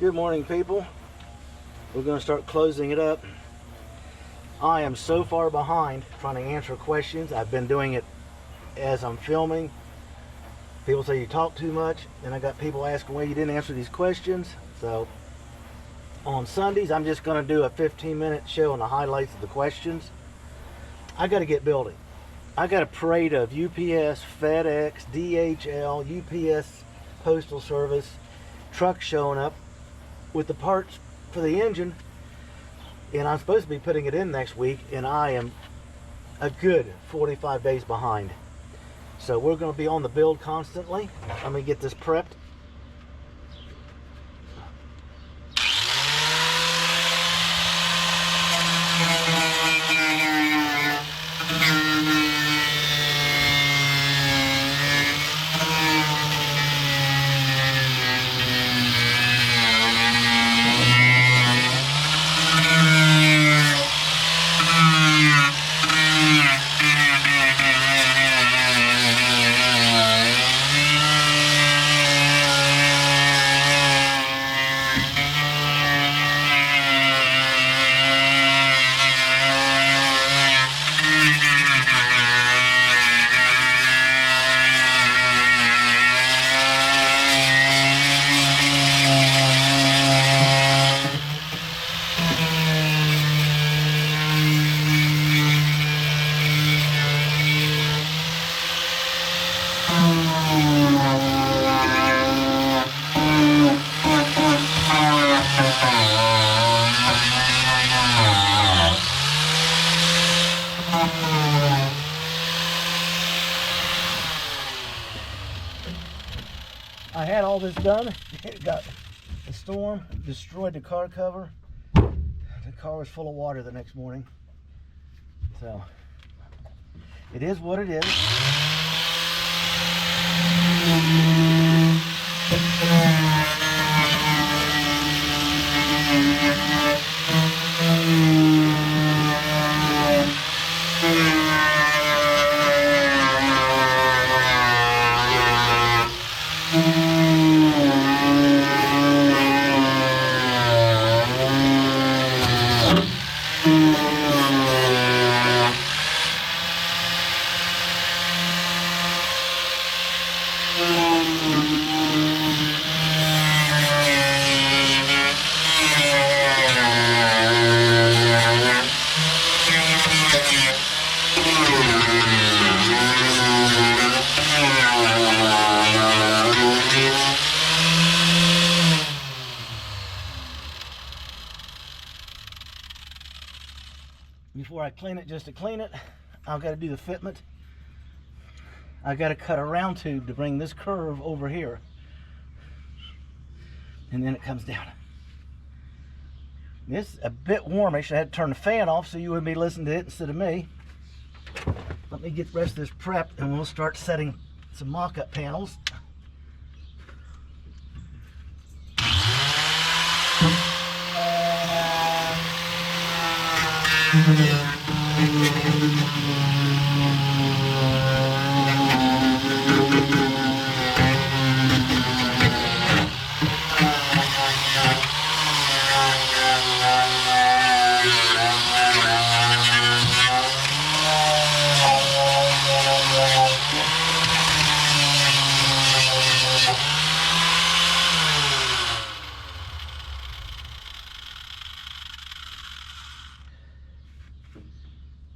Good morning, people. We're going to start closing it up. I am so far behind trying to answer questions. I've been doing it as I'm filming. People say you talk too much, and I got people asking why you didn't answer these questions. So on Sundays, I'm just going to do a 15-minute show on the highlights of the questions. I got to get building. I got a parade of UPS, FedEx, DHL, UPS, Postal Service, trucks showing up with the parts for the engine, and I'm supposed to be putting it in next week, and I am a good 45 days behind. So we're going to be on the build constantly. Let me get this prepped. I had all this done. It got the storm, destroyed the car cover. The car was full of water the next morning. So it is what it is. Before I clean it, just to clean it, I've got to do the fitment. I've got to cut a round tube to bring this curve over here, and then it comes down. It's a bit warmish. I had to turn the fan off so you wouldn't be listening to it instead of me. Let me get the rest of this prepped, and we'll start setting some mock-up panels.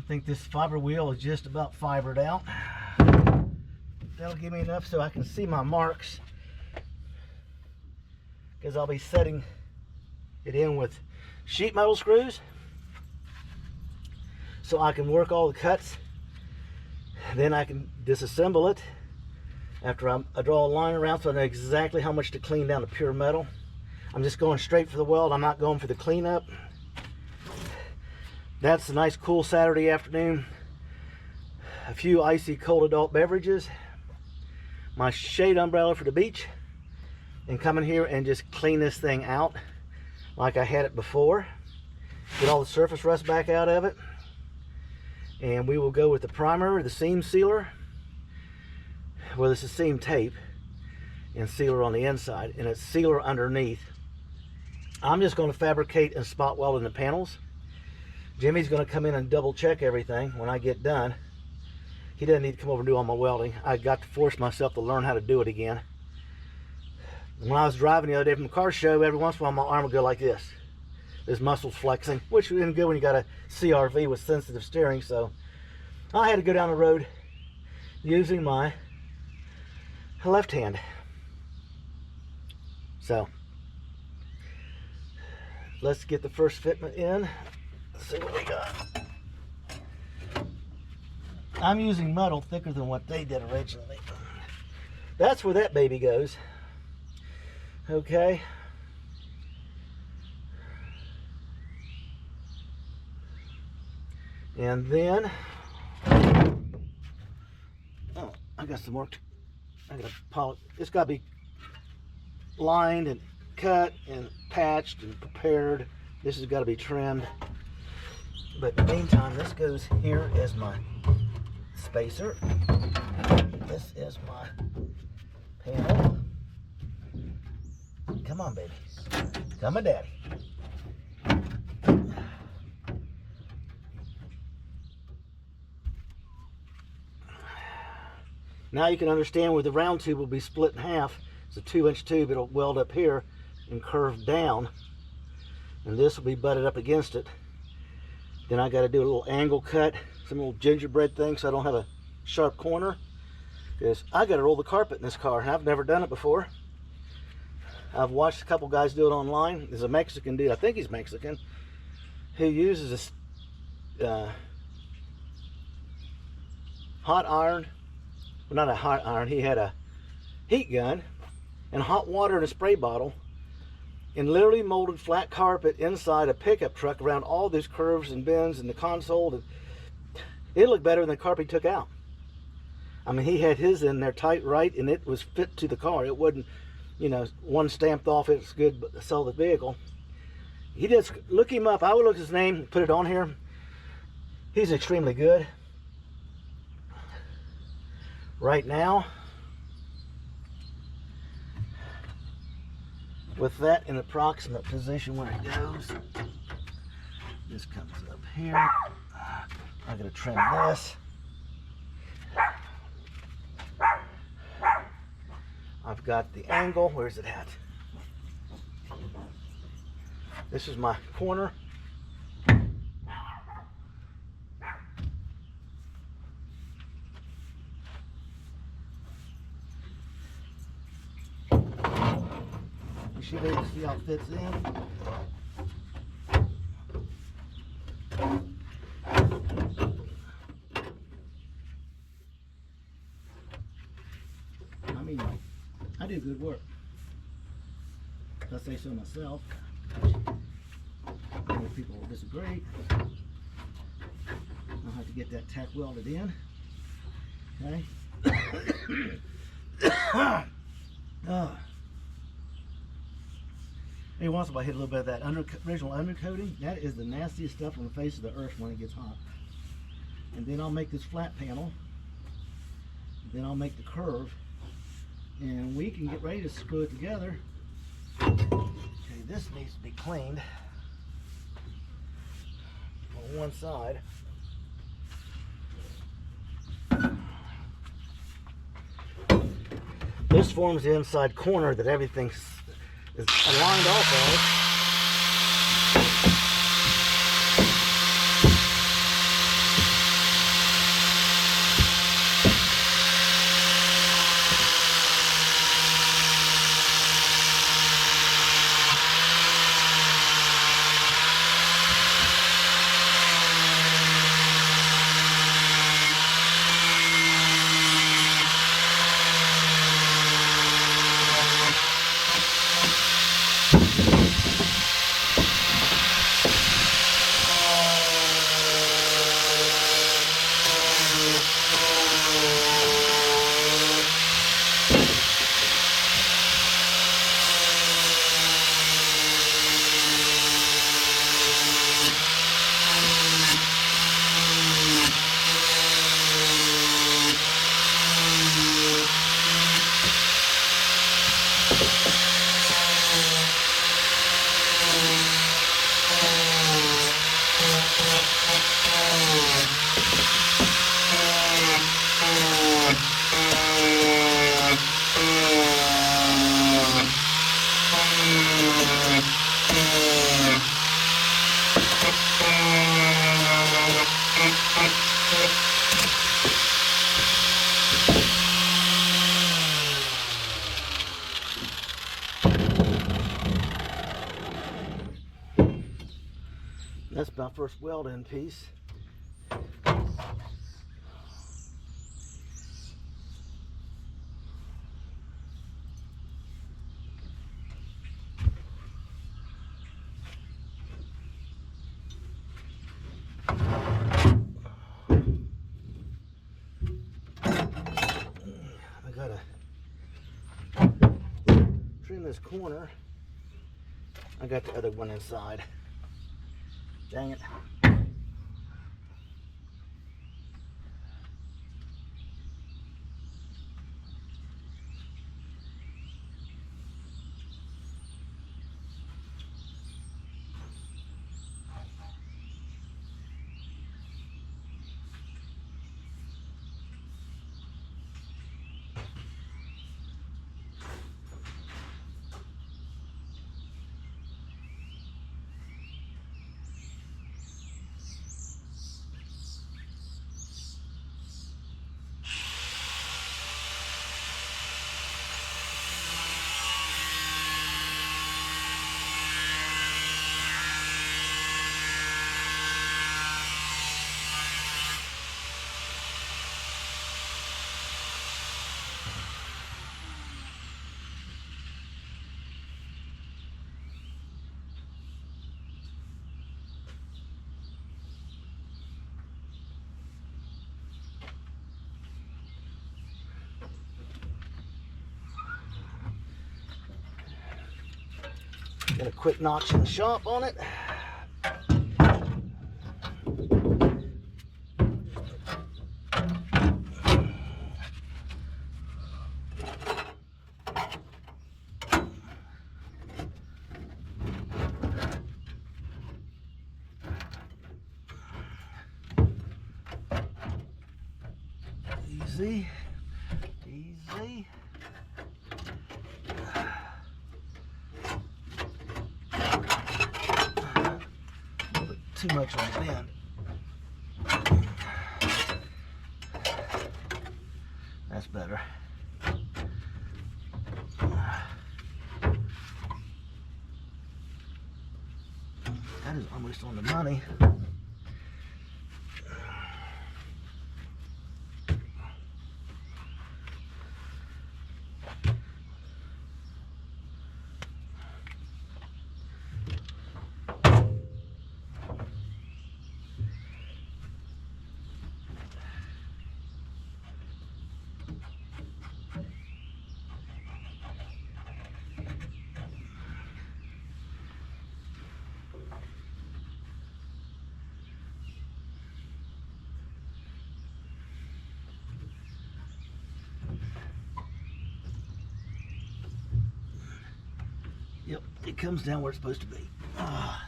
I think this fiber wheel is just about fibered out. That'll give me enough so I can see my marks, because I'll be setting it in with sheet metal screws so I can work all the cuts. Then I can disassemble it after I draw a line around so I know exactly how much to clean down to pure metal. I'm just going straight for the weld. I'm not going for the cleanup. That's a nice cool Saturday afternoon. A few icy cold adult beverages, my shade umbrella for the beach, and come in here and just clean this thing out like I had it before. Get all the surface rust back out of it. And we will go with the primer, the seam sealer. Well, this is seam tape and sealer on the inside, and it's sealer underneath. I'm just going to fabricate and spot weld in the panels. Jimmy's going to come in and double check everything when I get done. He doesn't need to come over and do all my welding. I got to force myself to learn how to do it again. When I was driving the other day from the car show, every once in a while my arm would go like this. There's muscles flexing, which isn't good when you got a CRV with sensitive steering. So I had to go down the road using my left hand. So let's get the first fitment in. Let's see what we got. I'm using metal thicker than what they did originally. That's where that baby goes. Okay. And then, oh, I got some more. I got to polish. It's got to be lined and cut and patched and prepared. This has got to be trimmed. But in the meantime, this goes here as my spacer. This is my panel. Come on, baby. Come on, daddy. Now you can understand where the round tube will be split in half. It's a 2-inch tube. It'll weld up here and curve down. And this will be butted up against it. Then I got to do a little angle cut, some little gingerbread thing so I don't have a sharp corner. Because I got to roll the carpet in this car. I've never done it before. I've watched a couple guys do it online. There's a Mexican dude, I think he's Mexican, who uses this hot iron. Well, not a hot iron. He had a heat gun and hot water in a spray bottle and literally molded flat carpet inside a pickup truck around all these curves and bends and the console. It looked better than the carpet he took out. I mean, he had his in there tight right, and it was fit to the car. It wasn't, you know, one stamped off, it's good, but sell the vehicle. He just, look him up. I would look his name, put it on here. He's extremely good. Right now, with that in approximate position where it goes, this comes up here. I'm going to trim this. I've got the angle. Where's it at? This is my corner. You should be able to see how it fits in. I mean, I do good work. If I say so myself. Many people will disagree. I'll have to get that tack welded in. Okay. Every once in a while I hit a little bit of that original undercoating. That is the nastiest stuff on the face of the earth when it gets hot. And then I'll make this flat panel. Then I'll make the curve. And we can get ready to screw it together. Okay, this needs to be cleaned on one side. This forms the inside corner that everything is aligned off of. That's my first weld-in piece. I gotta trim this corner. I got the other one inside. Dang it. Get a quick notch in the shop on it. Easy, easy. Too much on the bend. That's better. That is almost on the money. Yep, it comes down where it's supposed to be. I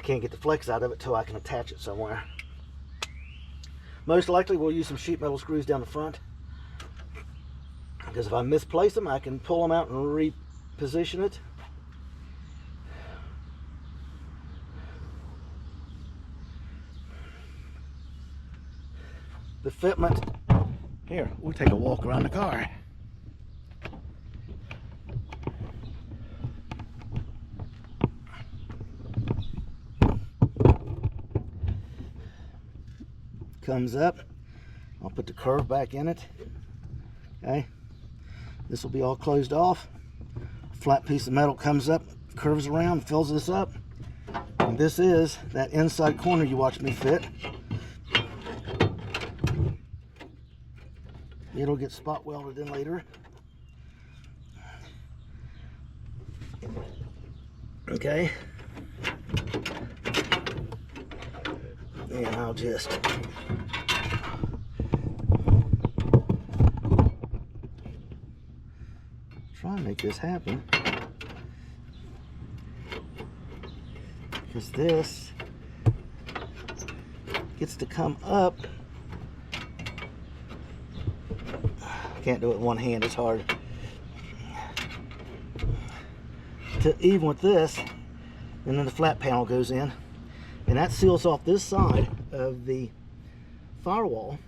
can't get the flex out of it till I can attach it somewhere. Most likely we'll use some sheet metal screws down the front, because if I misplace them I can pull them out and reposition it. The fitment, here, we'll take a walk around the car. Comes up, I'll put the curve back in it. Okay, this will be all closed off. A flat piece of metal comes up, curves around, fills this up, and this is that inside corner you watched me fit. It'll get spot welded in later. Okay, and I'll just try and make this happen, because this gets to come up. Can't do it with one hand, it's hard. To even with this, and then the flat panel goes in, and that seals off this side of the firewall.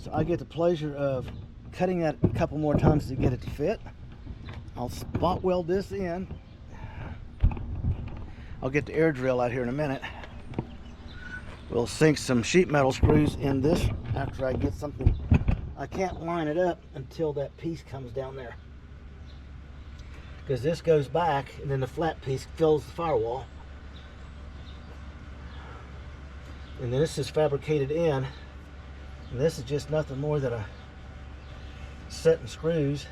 So I get the pleasure of cutting that a couple more times to get it to fit. I'll spot weld this in. I'll get the air drill out here in a minute. We'll sink some sheet metal screws in this after I get something. I can't line it up until that piece comes down there, because this goes back and then the flat piece fills the firewall. And then this is fabricated in, and this is just nothing more than a set of screws.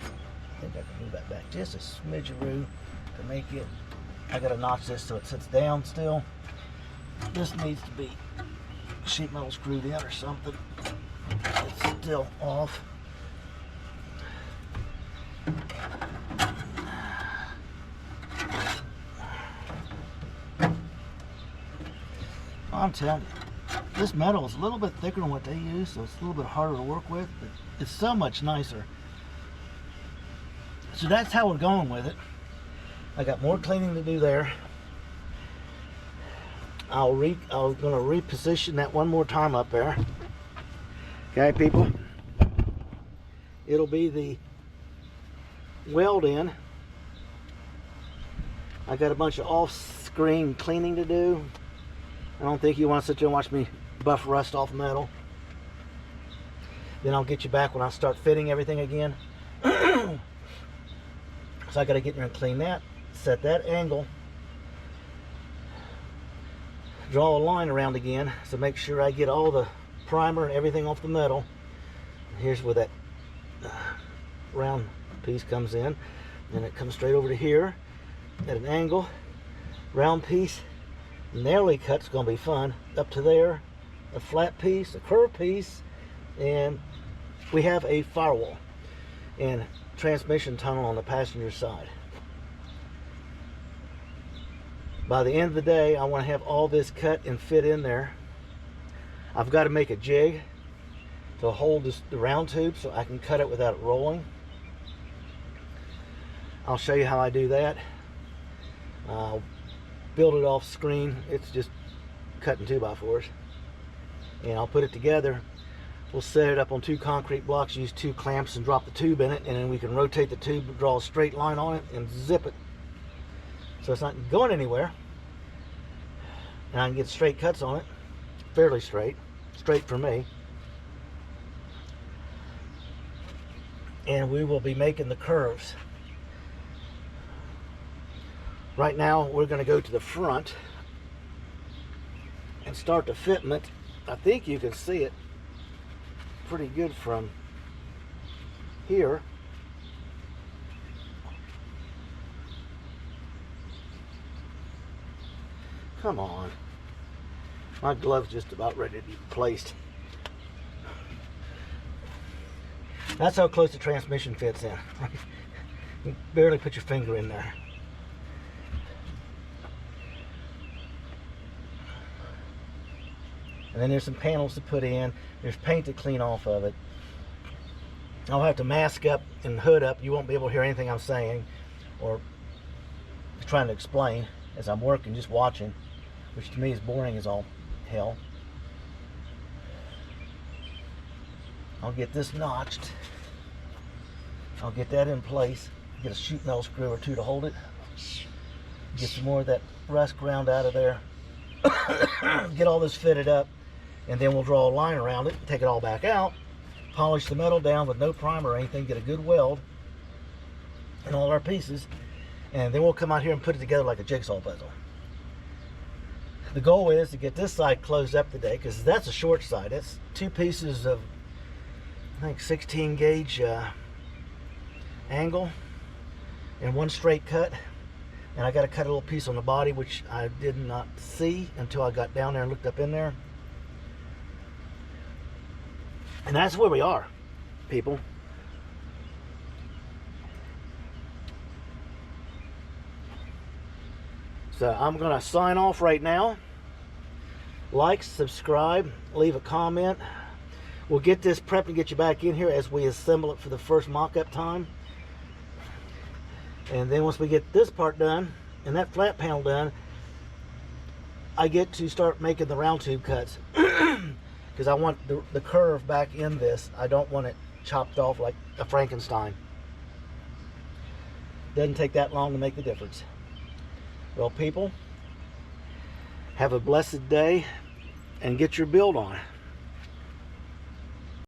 I think I can move that back just a smidgeroo to make it. I gotta notch this so it sits down still. This needs to be sheet metal screwed in or something. It's still off. I'm telling you, this metal is a little bit thicker than what they use, so it's a little bit harder to work with, but it's so much nicer. So that's how we're going with it. I got more cleaning to do there. I'm going to reposition that one more time up there. Okay, people. It'll be the weld in. I got a bunch of off-screen cleaning to do. I don't think you want to sit there and watch me buff rust off metal. Then I'll get you back when I start fitting everything again. So I got to get in there and clean that, set that angle, draw a line around again, so make sure I get all the primer and everything off the metal. Here's where that round piece comes in, and it comes straight over to here at an angle. Round piece, narrowly cut's going to be fun. Up to there, a flat piece, a curved piece, and we have a firewall and transmission tunnel on the passenger side. By the end of the day, I want to have all this cut and fit in there. I've got to make a jig to hold the round tube so I can cut it without it rolling. I'll show you how I do that. I'll build it off screen. It's just cutting 2x4s, and I'll put it together. We'll set it up on 2 concrete blocks, use 2 clamps and drop the tube in it, and then we can rotate the tube, draw a straight line on it, and zip it so it's not going anywhere, and I can get straight cuts on it, fairly straight for me. And we will be making the curves. Right now we're going to go to the front and start the fitment. I think you can see it pretty good from here. Come on. My glove's just about ready to be placed. That's how close the transmission fits in. You barely put your finger in there. And then there's some panels to put in. There's paint to clean off of it. I'll have to mask up and hood up. You won't be able to hear anything I'm saying or trying to explain as I'm working, just watching, which to me is boring as all hell. I'll get this notched. I'll get that in place. Get a sheet metal screw or 2 to hold it. Get some more of that rust ground out of there. Get all this fitted up, and then we'll draw a line around it, take it all back out, polish the metal down with no primer or anything, get a good weld in all our pieces, and then we'll come out here and put it together like a jigsaw puzzle. The goal is to get this side closed up today, because that's a short side. It's 2 pieces of, I think, 16 gauge angle and 1 straight cut. And I got to cut a little piece on the body, which I did not see until I got down there and looked up in there. And that's where we are, people. So I'm going to sign off right now. Like, subscribe, leave a comment. We'll get this prepped and get you back in here as we assemble it for the first mock-up time. And then once we get this part done and that flat panel done, I get to start making the round tube cuts. because I want the curve back in this. I don't want it chopped off like a Frankenstein. Doesn't take that long to make the difference. Well, people, have a blessed day and get your build on.